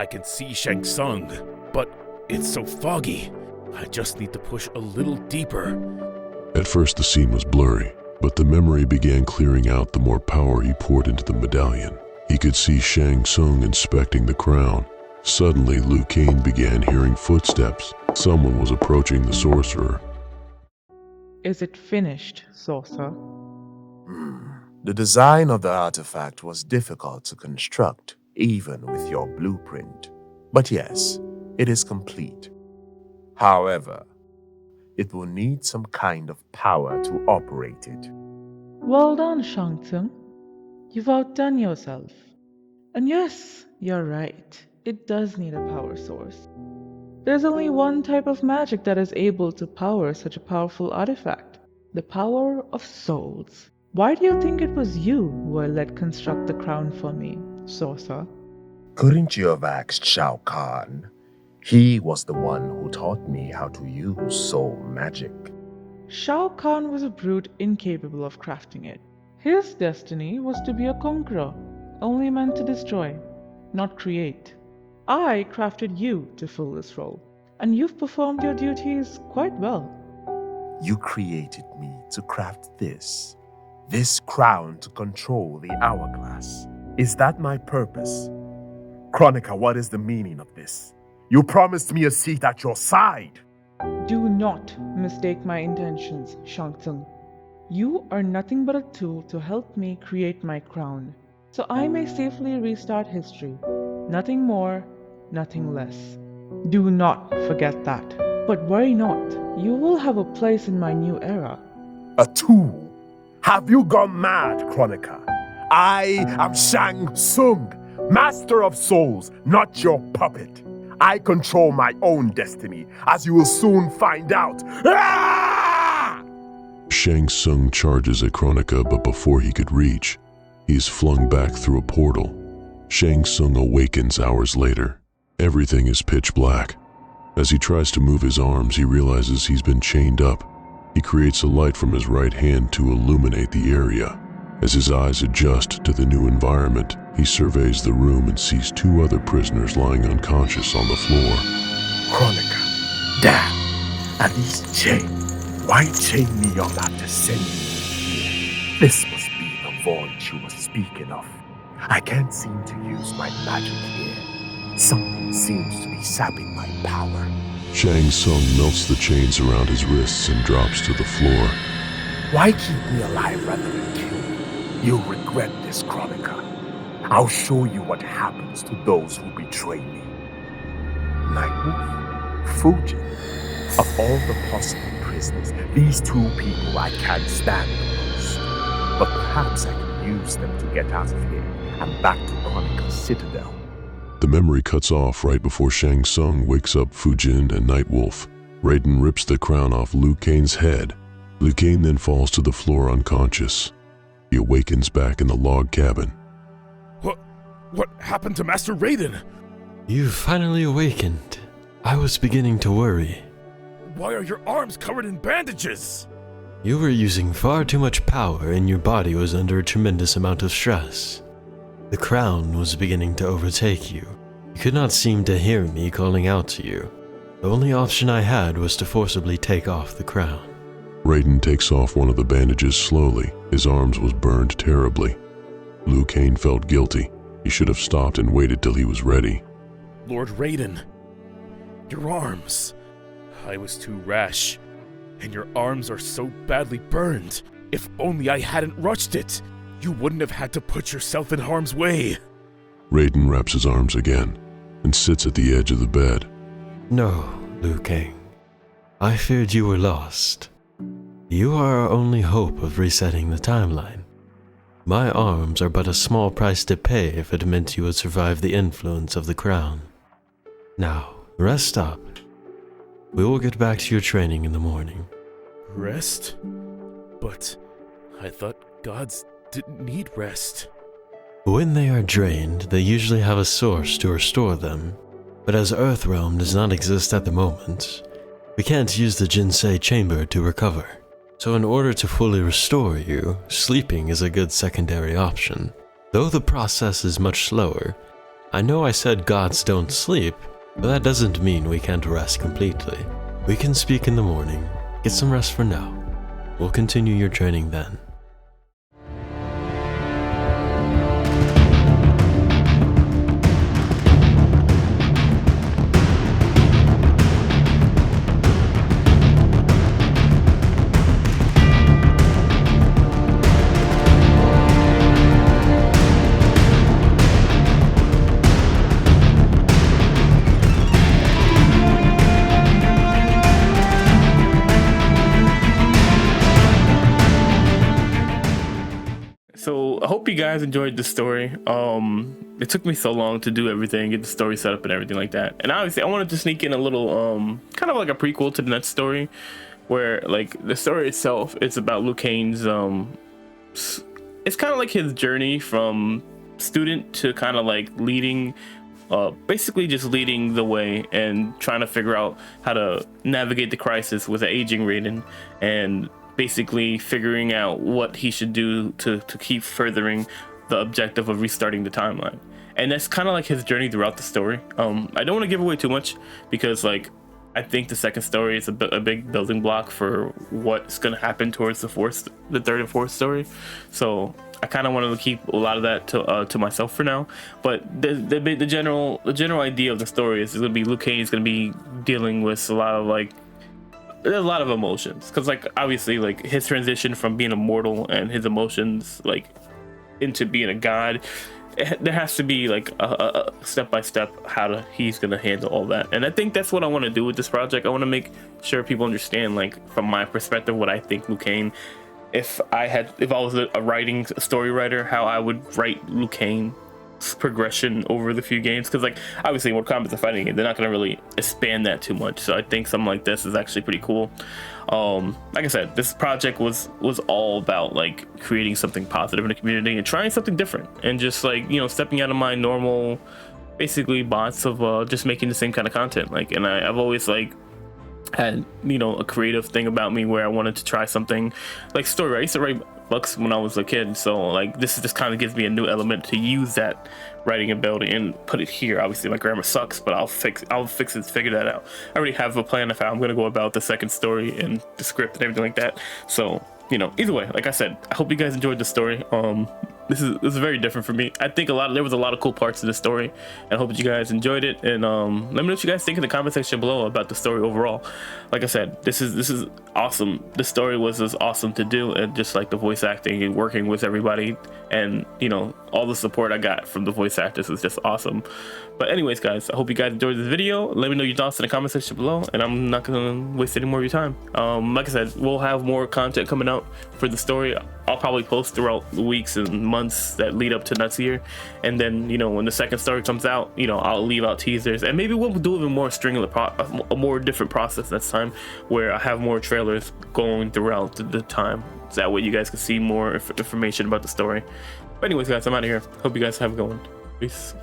I can see Shang Tsung, but it's so foggy. I just need to push a little deeper. At first the scene was blurry, but the memory began clearing out the more power he poured into the medallion. He could see Shang Tsung inspecting the crown. Suddenly, Liu Kang began hearing footsteps. Someone was approaching the sorcerer. Is it finished, sorcerer? The design of the artifact was difficult to construct, even with your blueprint. But yes, it is complete. However, it will need some kind of power to operate it. Well done, Shang Tsung. You've outdone yourself. And yes, you're right. It does need a power source. There's only one type of magic that is able to power such a powerful artifact. The power of souls. Why do you think it was you who I let construct the crown for me, sorcerer? Couldn't you have asked Shao Kahn? He was the one who taught me how to use soul magic. Shao Kahn was a brute incapable of crafting it. His destiny was to be a conqueror, only meant to destroy, not create. I crafted you to fill this role, and you've performed your duties quite well. You created me to craft this crown to control the hourglass. Is that my purpose? Chronica, what is the meaning of this? You promised me a seat at your side. Do not mistake my intentions, Shang Tsung. You are nothing but a tool to help me create my crown, so I may safely restart history. Nothing more, nothing less. Do not forget that. But worry not, you will have a place in my new era. A tool? Have you gone mad, Chronica? I am Shang Tsung, Master of Souls, not your puppet. I control my own destiny, as you will soon find out. Ah! Shang Tsung charges at Chronica, but before he could reach, he is flung back through a portal. Shang Tsung awakens hours later. Everything is pitch black. As he tries to move his arms, he realizes he's been chained up. He creates a light from his right hand to illuminate the area. As his eyes adjust to the new environment, he surveys the room and sees two other prisoners lying unconscious on the floor. Chronica, damn, at least chain. Why chain me up after sending me here? This must be the void you were speaking of. I can't seem to use my magic here. Something seems to be sapping my power. Shang Tsung melts the chains around his wrists and drops to the floor. Why keep me alive rather than kill me? You'll regret this, Chronica. I'll show you what happens to those who betray me. Nightwolf, Fujin, of all the possible prisoners, these two people I can't stand the most. But perhaps I can use them to get out of here and back to Chronica's citadel. The memory cuts off right before Shang Tsung wakes up Fujin and Nightwolf. Raiden rips the crown off Liu Kang's head. Liu Kang then falls to the floor unconscious. He awakens back in the log cabin. What happened to Master Raiden? You finally awakened. I was beginning to worry. Why are your arms covered in bandages? You were using far too much power and your body was under a tremendous amount of stress. The crown was beginning to overtake you. You could not seem to hear me calling out to you. The only option I had was to forcibly take off the crown. Raiden takes off one of the bandages slowly. His arms was burned terribly. Liu Kang felt guilty. He should have stopped and waited till he was ready. Lord Raiden, your arms. I was too rash, and your arms are so badly burned. If only I hadn't rushed it, you wouldn't have had to put yourself in harm's way. Raiden wraps his arms again and sits at the edge of the bed. No, Liu Kang. I feared you were lost. You are our only hope of resetting the timeline. My arms are but a small price to pay if it meant you would survive the influence of the crown. Now, rest up. We will get back to your training in the morning. Rest? But I thought gods didn't need rest. When they are drained, they usually have a source to restore them. But as Earthrealm does not exist at the moment, we can't use the Jinsei chamber to recover. So in order to fully restore you, sleeping is a good secondary option. Though the process is much slower, I know I said gods don't sleep, but that doesn't mean we can't rest completely. We can speak in the morning. Get some rest for now. We'll continue your training then. So I hope you guys enjoyed the story. It took me so long to do everything, get the story set up and everything like that. And obviously I wanted to sneak in a little kind of like a prequel to the next story, where like the story itself is about Liu Kang's it's kind of like his journey from student to kind of like leading, basically just leading the way and trying to figure out how to navigate the crisis with an aging Raiden, and basically figuring out what he should do to keep furthering the objective of restarting the timeline. And that's kind of like his journey throughout the story. I don't want to give away too much, because like I think the second story is a big building block for what's going to happen towards the third and fourth story. So I kind of wanted to keep a lot of that to myself for now. But the general idea of the story is going to be Liu Kang is going to be dealing with a lot of emotions, because like obviously like his transition from being immortal and his emotions like into being a god, there has to be like a step-by-step how he's gonna handle all that. And I think that's what I want to do with this project. I want to make sure people understand, like from my perspective, what I think Liu Kang, if I was a story writer, how I would write Liu Kang progression over the few games, because like obviously Mortal Kombat's a fighting game, they're not going to really expand that too much. So I think something like this is actually pretty cool. Like I said, this project was all about like creating something positive in the community and trying something different, and just like, you know, stepping out of my normal basically bots of just making the same kind of content. Like, and I've always like had, you know, a creative thing about me where I wanted to try something like story. I used to write books when I was a kid, so like this just kind of gives me a new element to use that writing ability and put it here. Obviously my grammar sucks, but I'll figure that out. I already have a plan of how I'm going to go about the second story and the script and everything like that. So, you know, either way, like I said, I hope you guys enjoyed the story. This is very different for me. I think there was a lot of cool parts to the story, and I hope that you guys enjoyed it. And let me know what you guys think in the comment section below about the story overall. Like I said, this is awesome. The story was awesome to do, and just like the voice acting and working with everybody, and you know, all the support I got from the voice actors was just awesome. But anyways, guys, I hope you guys enjoyed this video. Let me know your thoughts in the comment section below, and I'm not gonna waste any more of your time. Like I said, we'll have more content coming out for the story. I'll probably post throughout the weeks and months that lead up to next year, and then, you know, when the second story comes out, you know, I'll leave out teasers, and maybe we'll do even more a more different process next time, where I have more trailers going throughout the time, so that way you guys can see more information about the story. But anyways, guys, I'm out of here. Hope you guys have a good one. Peace.